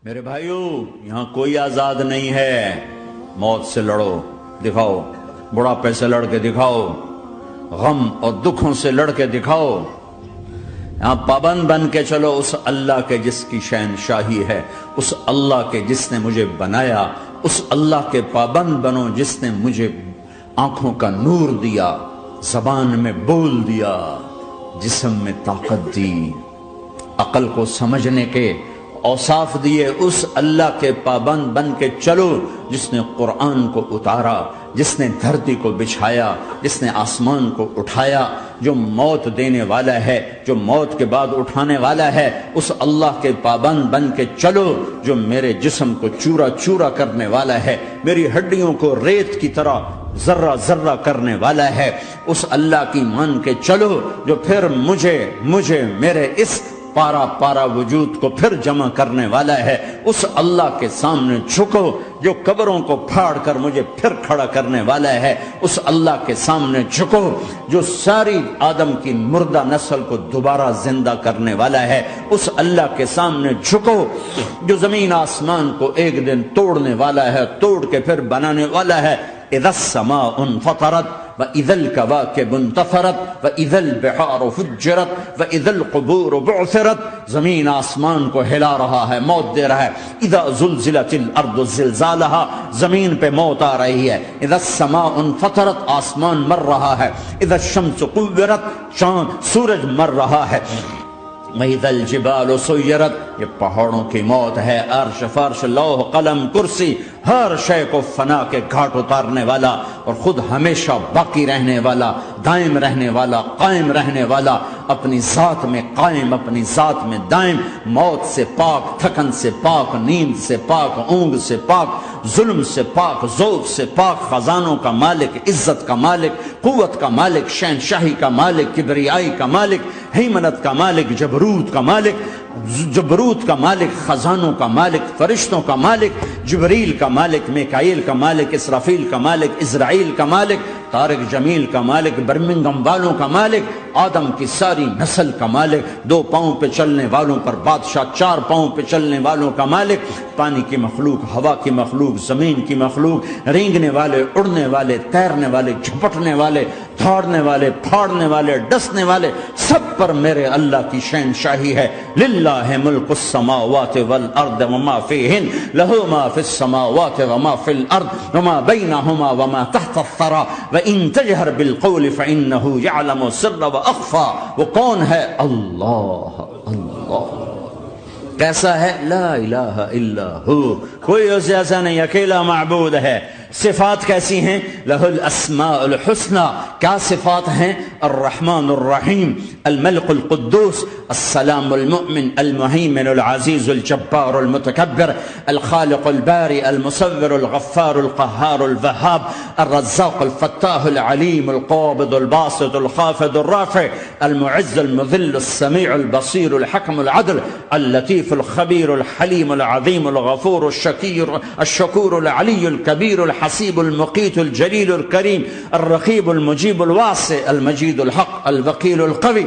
میرے بھائیوں، یہاں کوئی آزاد نہیں ہے۔ موت سے لڑو، دکھاؤ، بڑھاپے سے لڑ کے دکھاؤ، غم اور دکھوں سے لڑ کے دکھاؤ۔ یہاں پابند بن کے چلو اس اللہ کے جس کی شہنشاہی ہے، اس اللہ کے جس نے مجھے بنایا، اس اللہ کے پابند بنو جس نے مجھے آنکھوں کا نور دیا، زبان میں بول دیا، جسم میں طاقت دی، عقل کو سمجھنے کے اوصاف دیے۔ اس اللہ کے پابند بن کے چلو جس نے قرآن کو اتارا، جس نے دھرتی کو بچھایا، جس نے آسمان کو اٹھایا، جو موت دینے والا ہے، جو موت کے بعد اٹھانے والا ہے۔ اس اللہ کے پابند بن کے چلو جو میرے جسم کو چورا چورا کرنے والا ہے، میری ہڈیوں کو ریت کی طرح ذرہ ذرہ کرنے والا ہے۔ اس اللہ کی مان کے چلو جو پھر مجھے میرے اس پارا پارا وجود کو پھر جمع کرنے والا ہے۔ اس اللہ کے سامنے جھکو جو قبروں کو پھاڑ کر مجھے پھر کھڑا کرنے والا ہے۔ اس اللہ کے سامنے جھکو جو ساری آدم کی مردہ نسل کو دوبارہ زندہ کرنے والا ہے۔ اس اللہ کے سامنے جھکو جو زمین آسمان کو ایک دن توڑنے والا ہے، توڑ کے پھر بنانے والا ہے۔ اذا السماء انفطرت وَإِذَا الْكَوَاكِبُ انتَثَرَتْ وَإِذَا الْبِحَارُ فُجِّرَتْ وَإِذَا الْقُبُورُ بُعْثِرَتْ۔ زمین آسمان کو ہلا رہا ہے، موت دے رہا ہے۔ اِذَا زُلْزِلَتِ الْأَرْضُ زِلْزَالَهَا، زمین پہ موت آ رہی ہے۔ اِذَا السَّمَاءُ انفطرت، آسمان مر رہا ہے۔ اِذَا الشَّمْسُ قُوِّرَتْ، چاند سورج مر رہا ہے۔ وَإِذَا الْجِبَالُ سُيِّرَتْ، یہ پہاڑوں کی موت ہے۔ عرش فرش لوح قلم کرسی ہر شے کو فنا کے گھاٹ اتارنے والا اور خود ہمیشہ باقی رہنے والا، دائم رہنے والا، قائم رہنے والا، اپنی ذات میں قائم، اپنی ذات میں دائم، موت سے پاک، تھکن سے پاک، نیند سے پاک، اونگ سے پاک، ظلم سے پاک، ذوق سے پاک، خزانوں کا مالک، عزت کا مالک، قوت کا مالک، شہنشاہی کا مالک، کبریائی کا مالک، ہیمنت کا مالک، جبروت کا مالک، جبروت کا مالک، خزانوں کا مالک، فرشتوں کا مالک، جبریل کا مالک، میکائیل کا مالک، اسرافیل کا مالک، اسرائیل کا مالک، طارق جمیل کا مالک، برمنگم والوں کا مالک، آدم کی ساری نسل کا مالک، 2 پاؤں پہ چلنے والوں پر بادشاہ، 4 پاؤں پہ چلنے والوں کا مالک، پانی کی مخلوق، ہوا کی مخلوق، زمین کی مخلوق، رینگنے والے، اڑنے والے، تیرنے والے، جھپٹنے والے، دھاڑنے والے، پھاڑنے والے، ڈسنے والے، سب پر میرے اللہ کی شہنشاہی ہے۔ للہ ملک السماوات والارض وما فیہن، لہ ما فی السماوات وما فی الارض وما بینہما وما تحت الثری وان تجہر بالقول فانہ یعلم السر واخفی۔ وہ کون ہے؟ اللہ۔ اللہ کیسا ہے؟ لا الہ الا ہو، کوئی اسے ایسا نہیں، اکیلا معبود ہے۔ صفات کیسی ہیں؟ لہ الاسماء الحسنى، کیا صفات ہیں؟ الرحمن الرحیم، الملک القدوس، السلام المؤمن، المہیمن العزیز الجبار المتکبر، الخالق الباری المصور الغفار القہار الوہاب، الرزاق الفتاح العلیم القابض الباسط الخافض الرافع، المعز المذل السمیع البصیر الحکم العدل، اللطیف الخبیر الحلیم العظیم الغفور الشکور العلی الکبیر الحسیب المقیت الجلیل الکریم، الرقیب المجیب الواسع، المجید الحق، الوکیل القوی،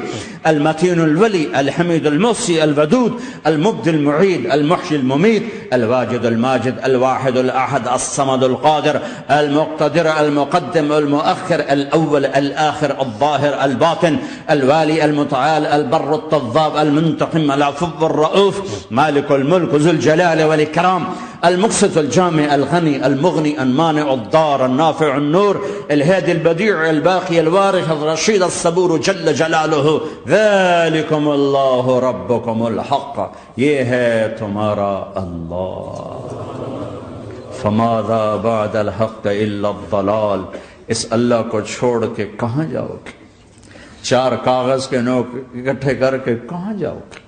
المتین الولی، الحمید المحصی، الودود، المبدی المعید، المحیی الممیت، الواجد الماجد، الواحد الاحد، الصمد القادر، المقتدر، المقدم، المؤخر، الاول، الاخر، الظاهر، الباطن، الوالي، المتعال، البر التواب، المنتقم، العفو الرؤوف، مالك الملك ذو الجلال والإكرام، المقسط الجامع الغني المغني المانع الضار النافع النور، الهادي البديع الباقي الوارث الرشيد الصبور جل جلاله، ذلكم الله ربكم الحق، یہ ہے تمہارا اللہ۔ فماذا بعد الحق الا الضلال، اس اللہ کو چھوڑ کے کہاں جاؤ گے؟ 4 کاغذ کے نوٹ اکٹھے کر کے کہاں جاؤ گے؟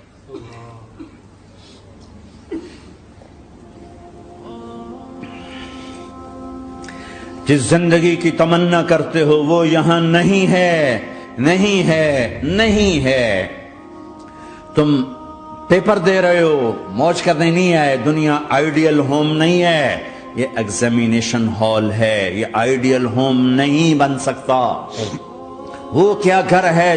جس زندگی کی تمنا کرتے ہو وہ یہاں نہیں ہے، نہیں ہے، نہیں ہے۔ تم پیپر دے رہے ہو، موج کرنے نہیں آئے. دنیا آئیڈیل ہوم نہیں ہے، یہ ایگزامینیشن ہال ہے. یہ آئیڈیل ہوم نہیں بن سکتا. وہ کیا گھر ہے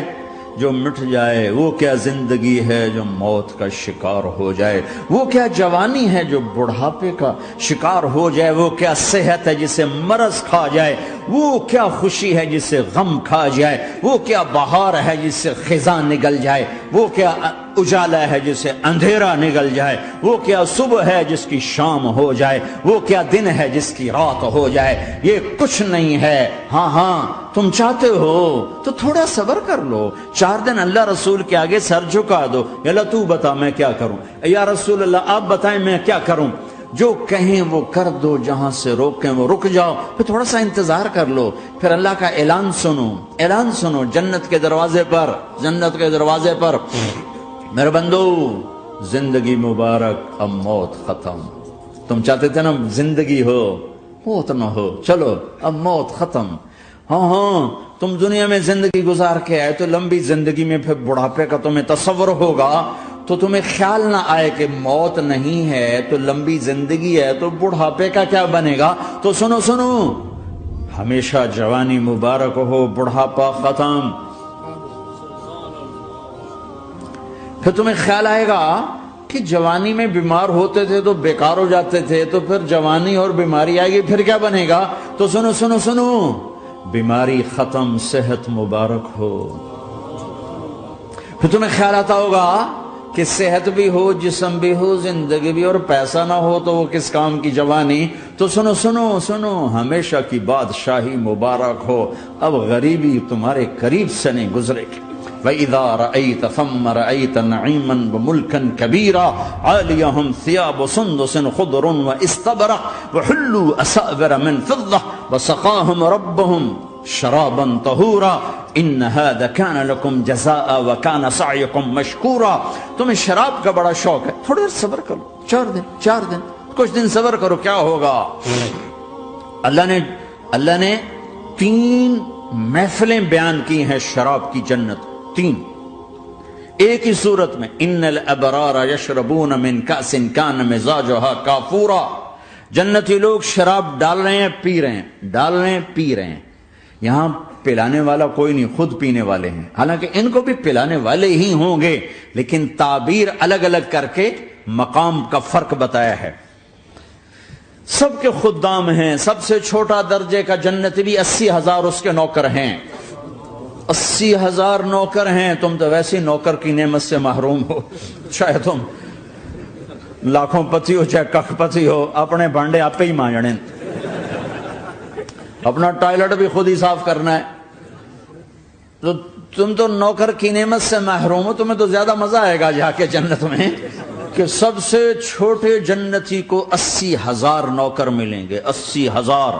جو مٹ جائے، وہ کیا زندگی ہے جو موت کا شکار ہو جائے، وہ کیا جوانی ہے جو بڑھاپے کا شکار ہو جائے، وہ کیا صحت ہے جسے مرض کھا جائے، وہ کیا خوشی ہے جسے غم کھا جائے، وہ کیا بہار ہے جس سے خزاں نگل جائے، وہ کیا اجالا ہے جسے اندھیرا نگل جائے، وہ کیا صبح ہے جس کی شام ہو جائے، وہ کیا دن ہے جس کی رات ہو جائے. یہ کچھ نہیں ہے. ہاں تم چاہتے ہو تو تھوڑا صبر کر لو. 4 دن اللہ رسول کے آگے سر جھکا دو. یا اللہ تو بتا میں کیا کروں، یا رسول اللہ آپ بتائیں میں کیا کروں. جو کہیں وہ کر دو، جہاں سے روکیں وہ رک جاؤ. پھر تھوڑا سا انتظار کر لو، پھر اللہ کا اعلان سنو جنت کے دروازے پر. میرے بندو، زندگی مبارک، اب موت ختم. تم چاہتے تھے نا زندگی ہو، موت نہ ہو، چلو اب موت ختم. ہاں تم دنیا میں زندگی گزار کے آئے تو لمبی زندگی میں پھر بڑھاپے کا تمہیں تصور ہوگا تو تمہیں خیال نہ آئے کہ موت نہیں ہے تو لمبی زندگی ہے تو بڑھاپے کا کیا بنے گا. تو سنو، ہمیشہ جوانی مبارک ہو، بڑھاپا ختم. پھر تمہیں خیال آئے گا کہ جوانی میں بیمار ہوتے تھے تو بیکار ہو جاتے تھے، تو پھر جوانی اور بیماری آئے گی پھر کیا بنے گا. تو سنو، بیماری ختم، صحت مبارک ہو. پھر تمہیں خیال آتا ہوگا کہ صحت بھی ہو، جسم بھی ہو، زندگی بھی، اور پیسہ نہ ہو تو وہ کس کام کی جوانی. تو سنو، ہمیشہ کی بادشاہی مبارک ہو. اب غریبی تمہارے قریب سے نہیں گزرے گی. وَإِذَا رَأَيْتَ ثَمَّ رَأَيْتَ نَعِيمًا وَمُلْكًا كَبِيرًا عَالِيَهُمْ ثِيَابُ سُنْدُسٍ خُضْرٌ وَإِسْتَبْرَقٍ وَحُلُّوا أَسَاوِرَ مِنْ فِضَّةٍ وَسَقَاهُمْ رَبُّهُمْ شَرَابًا طَهُورًا إِنَّ هَذَا كَانَ لَكُمْ جَزَاءً وَكَانَ سَعْيُكُمْ مَشْكُورًا. تمہیں شراب کا بڑا شوق ہے، تھوڑی دیر صبر کرو، 4 دن کچھ دن صبر کرو، کیا ہوگا. اللہ نے 3 محفلیں بیان کی ہیں شراب کی جنت. 3 ایک ہی صورت میں. ان الابرار یشربون من کأس کان مزاجها کافورا. جنتی لوگ شراب ڈال رہے ہیں، پی رہے ہیں. یہاں پلانے والا کوئی نہیں، خود پینے والے ہیں. حالانکہ ان کو بھی پلانے والے ہی ہوں گے، لیکن تعبیر الگ الگ کر کے مقام کا فرق بتایا ہے. سب کے خدام ہیں. سب سے چھوٹا درجے کا جنتی بھی 80,000 اس کے نوکر ہیں. 80,000 نوکر ہیں. تم تو ویسے نوکر کی نعمت سے محروم ہو. چاہے تم لاکھوں پتی ہو چاہے کخ پتی ہو، اپنے بانڈے آپ ہی مانجنے، اپنا ٹوائلٹ بھی خود ہی صاف کرنا ہے. تو تم تو نوکر کی نعمت سے محروم ہو. تمہیں تو زیادہ مزہ آئے گا جا کے جنت میں کہ سب سے چھوٹے جنتی کو 80,000 نوکر ملیں گے. 80,000.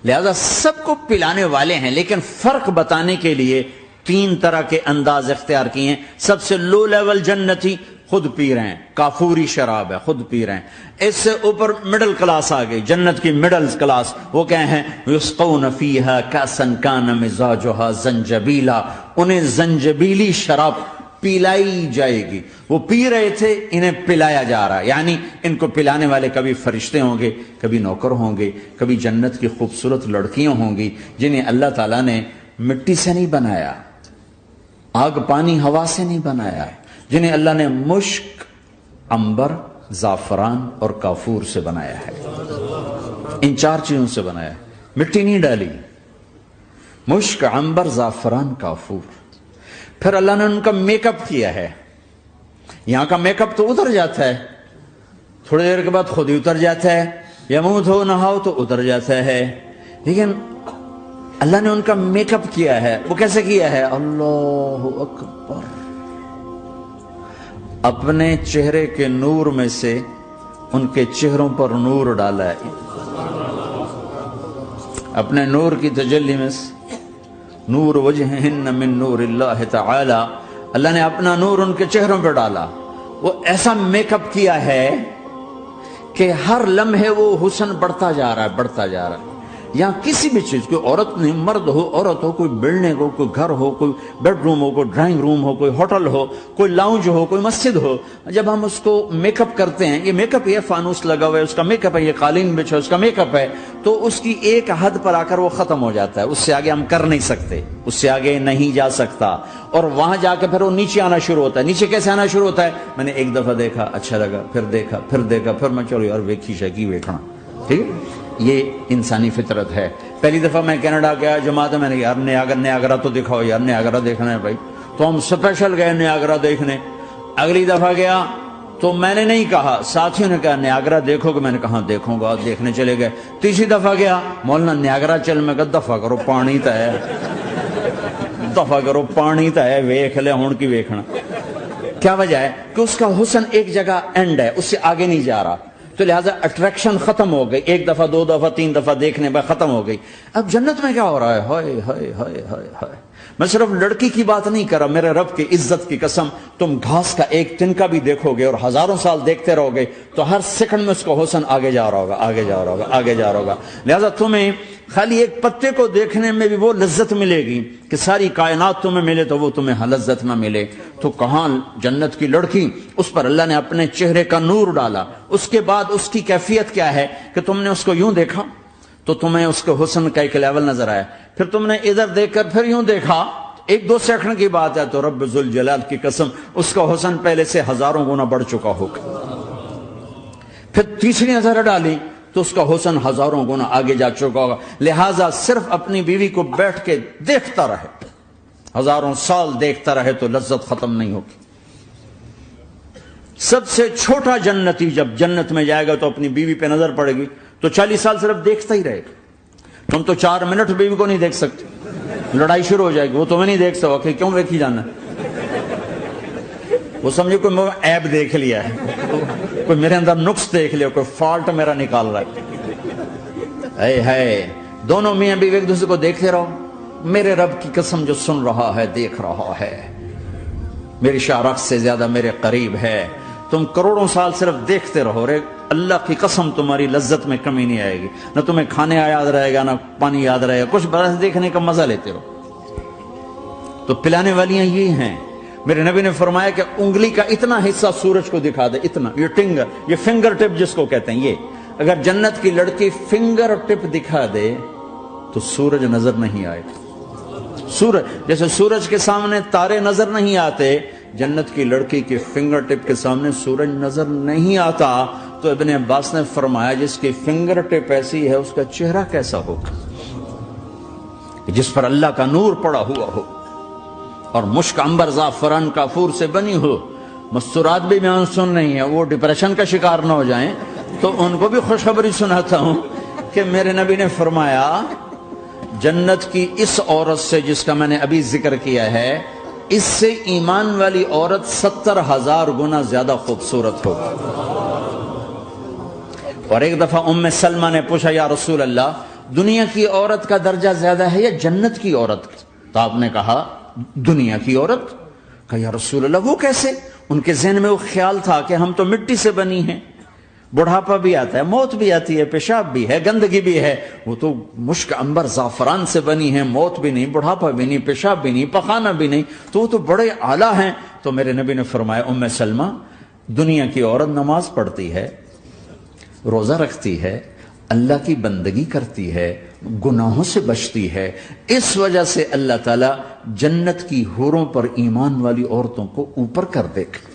لہذا سب کو پلانے والے ہیں، لیکن فرق بتانے کے لیے 3 طرح کے انداز اختیار کیے ہیں. سب سے لو لیول جنتی خود پی رہے ہیں، کافوری شراب ہے، خود پی رہے ہیں. اس سے اوپر مڈل کلاس آ گئی، جنت کی مڈل کلاس. وہ کہے ہیں یسقون فیہا کأسا کان مزاجها زنجبیلا. انہیں زنجبیلی شراب پلائی جائے گی. وہ پی رہے تھے، انہیں پلایا جا رہا ہے. یعنی ان کو پلانے والے کبھی فرشتے ہوں گے، کبھی نوکر ہوں گے، کبھی جنت کی خوبصورت لڑکیاں ہوں گی جنہیں اللہ تعالیٰ نے مٹی سے نہیں بنایا، آگ پانی ہوا سے نہیں بنایا، جنہیں اللہ نے مشک، عنبر، زعفران اور کافور سے بنایا ہے. ان 4 چیزوں سے بنایا ہے. مٹی نہیں ڈالی. مشک، عنبر، زعفران، کافور. پھر اللہ نے ان کا میک اپ کیا ہے. یہاں کا میک اپ تو اتر جاتا ہے، تھوڑی دیر کے بعد خود ہی اتر جاتا ہے، یا منہ دھو نہاؤ تو اتر جاتا ہے. لیکن اللہ نے ان کا میک اپ کیا ہے. وہ کیسے کیا ہے؟ اللہ اکبر. اپنے چہرے کے نور میں سے ان کے چہروں پر نور ڈالا ہے. اپنے نور کی تجلی میں سے نور وجہہن من نور اللہ تعالی، اللہ نے اپنا نور ان کے چہروں پہ ڈالا. وہ ایسا میک اپ کیا ہے کہ ہر لمحے وہ حسن بڑھتا جا رہا ہے. یہاں کسی بھی چیز، کوئی عورت نہیں، مرد ہو، عورت ہو، کوئی بلڈنگ ہو، کوئی گھر ہو، کوئی بیڈ روم ہو، کوئی ڈرائنگ روم ہو، کوئی ہوٹل ہو، کوئی لاؤنج ہو، کوئی مسجد ہو، جب ہم اس کو میک اپ کرتے ہیں، یہ میک اپ، یہ فانوس لگا ہوا ہے اس کا میک اپ ہے، یہ قالین بچھا اس کا میک اپ ہے، تو اس کی ایک حد پر آ کر وہ ختم ہو جاتا ہے، اس سے آگے ہم کر نہیں سکتے، اس سے آگے نہیں جا سکتا، اور وہاں جا کے پھر وہ نیچے آنا شروع ہوتا ہے۔ نیچے کیسے آنا شروع ہوتا ہے؟ میں نے ایک دفعہ دیکھا، اچھا لگا، پھر دیکھا، پھر میں چلو یار ویکھی شیکی ویکھنا، ٹھیک ہے؟ یہ انسانی فطرت ہے۔ پہلی دفعہ میں کینیڈا گیا جماعت میں نے یار نیاگرا تو دکھاؤ یار، نیاگرا دیکھنا ہے بھائی، تو ہم سپیشل گئے نیاگرا دیکھنے۔ اگلی دفعہ گیا تو میں نے نہیں کہا، ساتھیوں نے کہا نیاگرا دیکھو گے، میں نے کہا دیکھوں گا، دیکھنے چلے گئے۔ تیسری دفعہ گیا، مولانا نیاگرا چل، میں کہا دفعہ کرو پانی تا ہے، دفعہ کرو پانی تا ہے، ویکھ لے ہون کی ویکھنا۔ کیا وجہ ہے؟ کہ اس کا حسن ایک جگہ اینڈ ہے، اس سے آگے نہیں جا رہا، تو لہٰذا اٹریکشن ختم ہو گئی، ایک دفعہ، دو دفعہ، تین دفعہ دیکھنے بعد ختم ہو گئی۔ اب جنت میں کیا ہو رہا ہے؟ ہائے ہائے ہائے ہائے ہائے، میں صرف لڑکی کی بات نہیں کر رہا، میرے رب کی عزت کی قسم، تم گھاس کا ایک تنکا بھی دیکھو گے اور ہزاروں سال دیکھتے رہو گے تو ہر سیکنڈ میں اس کا حسن آگے جا رہا ہوگا، آگے جا رہا ہوگا، آگے جا رہا ہوگا۔ لہٰذا تمہیں خالی ایک پتے کو دیکھنے میں بھی وہ لذت ملے گی کہ ساری کائنات تمہیں ملے تو وہ تمہیں لذت نہ ملے۔ تو کہاں جنت کی لڑکی، اس پر اللہ نے اپنے چہرے کا نور ڈالا، اس کے بعد اس کی کیفیت کیا ہے کہ تم نے اس کو یوں دیکھا تو تمہیں اس کے حسن کا ایک لیول نظر آیا، پھر تم نے ادھر دیکھ کر پھر یوں دیکھا، ایک دو سیکنڈ کی بات ہے، تو رب ذوالجلال کی قسم اس کا حسن پہلے سے ہزاروں گنا بڑھ چکا ہوگا۔ پھر تیسری نظر ڈالی تو اس کا حسن ہزاروں گنا آگے جا چکا ہوگا۔ لہٰذا صرف اپنی بیوی کو بیٹھ کے دیکھتا رہے، ہزاروں سال دیکھتا رہے تو لذت ختم نہیں ہوگی۔ سب سے چھوٹا جنتی جب جنت میں جائے گا تو اپنی بیوی پہ نظر پڑے گی تو 40 سال صرف دیکھتا ہی رہے گا۔ تم تو 4 منٹ بیوی کو نہیں دیکھ سکتے، لڑائی شروع ہو جائے گی، وہ تمہیں نہیں دیکھ سکتا کہ کیوں دیکھی جانا ہے؟ وہ سمجھے کوئی عیب دیکھ لیا ہے، کوئی میرے اندر نقص دیکھ لیا، کوئی فالٹ میرا نکال رہا ہے۔ دونوں میاں بیوی ایک دوسرے کو دیکھتے رہو، میرے رب کی قسم جو سن رہا ہے، دیکھ رہا ہے، میری شارخ سے زیادہ میرے قریب ہے۔ تم کروڑوں سال صرف دیکھتے رہو، رے اللہ کی قسم تمہاری لذت میں کمی نہیں آئے گی، نہ تمہیں کھانے یاد رہے گا، نہ پانی یاد رہے گا، کچھ برس دیکھنے کا مزہ لیتے رہو۔ تو پلانے والیاں یہ ہیں۔ میرے نبی نے فرمایا کہ انگلی کا اتنا حصہ سورج کو دکھا دے، اتنا، یہ فنگر ٹپ جس کو کہتے ہیں، یہ اگر جنت کی لڑکی فنگر ٹپ دکھا دے تو سورج نظر نہیں آئے گا۔ سورج جیسے سورج کے سامنے تارے نظر نہیں آتے، جنت کی لڑکی کے فنگر ٹپ کے سامنے سورج نظر نہیں آتا۔ تو ابن عباس نے فرمایا جس کی فنگر ٹپ ایسی ہے اس کا چہرہ کیسا ہوگا، جس پر اللہ کا نور پڑا ہوا ہو اور مشک عنبر زعفران کافور سے بنی ہو۔ مستورات بھی میں سن نہیں ہے، وہ ڈپریشن کا شکار نہ ہو جائیں، تو ان کو بھی خوشخبری سناتا ہوں کہ میرے نبی نے فرمایا جنت کی اس عورت سے جس کا میں نے ابھی ذکر کیا ہے، اس سے ایمان والی عورت 70,000 گنا زیادہ خوبصورت ہوگی۔ اور ایک دفعہ ام سلمہ نے پوچھا یا رسول اللہ، دنیا کی عورت کا درجہ زیادہ ہے یا جنت کی عورت کا؟ تو آپ نے کہا دنیا کی عورت۔ کہا یا رسول اللہ وہ کیسے؟ ان کے ذہن میں وہ خیال تھا کہ ہم تو مٹی سے بنی ہیں، بڑھاپا بھی آتا ہے، موت بھی آتی ہے، پیشاب بھی ہے، گندگی بھی ہے، وہ تو مشک عنبر زعفران سے بنی ہے، موت بھی نہیں، بڑھاپا بھی نہیں، پیشاب بھی نہیں، پخانہ بھی نہیں، تو وہ تو بڑے اعلیٰ ہیں۔ تو میرے نبی نے فرمایا ام سلمہ، دنیا کی عورت نماز پڑھتی ہے، روزہ رکھتی ہے، اللہ کی بندگی کرتی ہے، گناہوں سے بچتی ہے، اس وجہ سے اللہ تعالیٰ جنت کی حوروں پر ایمان والی عورتوں کو اوپر کر دے گا۔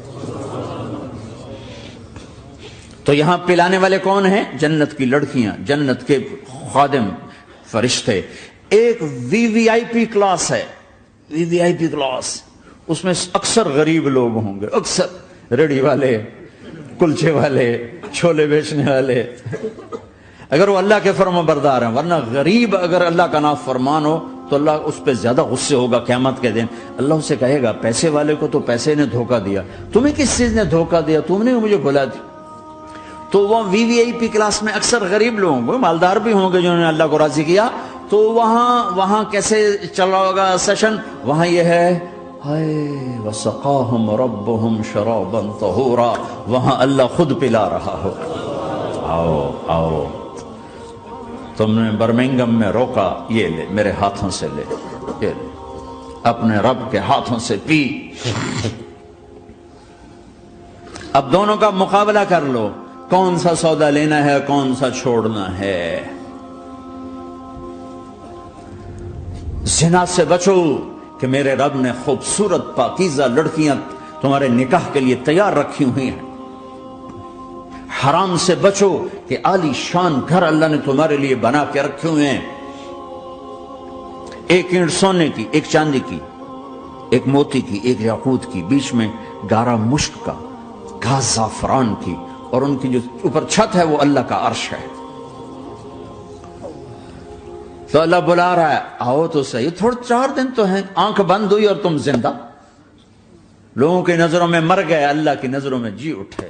تو یہاں پلانے والے کون ہیں؟ جنت کی لڑکیاں، جنت کے خادم فرشتے۔ ایک وی وی آئی پی کلاس ہے، وی وی آئی پی کلاس، اس میں اکثر غریب لوگ ہوں گے، اکثر ریڑھی والے، کلچے والے، چھولے بیچنے والے، اگر وہ اللہ کے فرما بردار ہیں، ورنہ غریب اگر اللہ کا نافرمان ہو تو اللہ اس پہ زیادہ غصے ہوگا قیامت کے دن۔ اللہ اسے کہے گا پیسے والے کو تو پیسے نے دھوکہ دیا، تمہیں کس چیز نے دھوکہ دیا؟ تم نے مجھے بھلا دی۔ تو وہ وی وی آئی پی کلاس میں اکثر غریب لوگ ہوں گے، مالدار بھی ہوں گے جنہوں نے اللہ کو راضی کیا، تو وہاں کیسے چل رہا ہوگا سیشن؟ وہاں یہ ہے ہائے وسقاہم ربہم شرابا طہورا، وہاں اللہ خود پلا رہا ہو۔ آؤ آؤ، تم نے برمنگم میں روکا، یہ لے میرے ہاتھوں سے لے، یہ لے اپنے رب کے ہاتھوں سے پی۔ اب دونوں کا مقابلہ کر لو، کون سا سودا لینا ہے، کون سا چھوڑنا ہے۔ زنا سے بچو کہ میرے رب نے خوبصورت پاکیزہ لڑکیاں تمہارے نکاح کے لیے تیار رکھی ہوئی ہیں۔ حرام سے بچو کہ عالی شان گھر اللہ نے تمہارے لیے بنا کے رکھے ہوئے ہیں، ایک اینٹ سونے کی، ایک چاندی کی، ایک موتی کی، ایک یاقوت کی، بیچ میں گارا مشک کا، گھاس زعفران کی، اور ان کی جو اوپر چھت ہے وہ اللہ کا عرش ہے۔ تو اللہ بلا رہا ہے، آؤ تو صحیح، تھوڑے 4 دن تو ہیں، آنکھ بند ہوئی اور تم زندہ۔ لوگوں کی نظروں میں مر گئے، اللہ کی نظروں میں جی اٹھے۔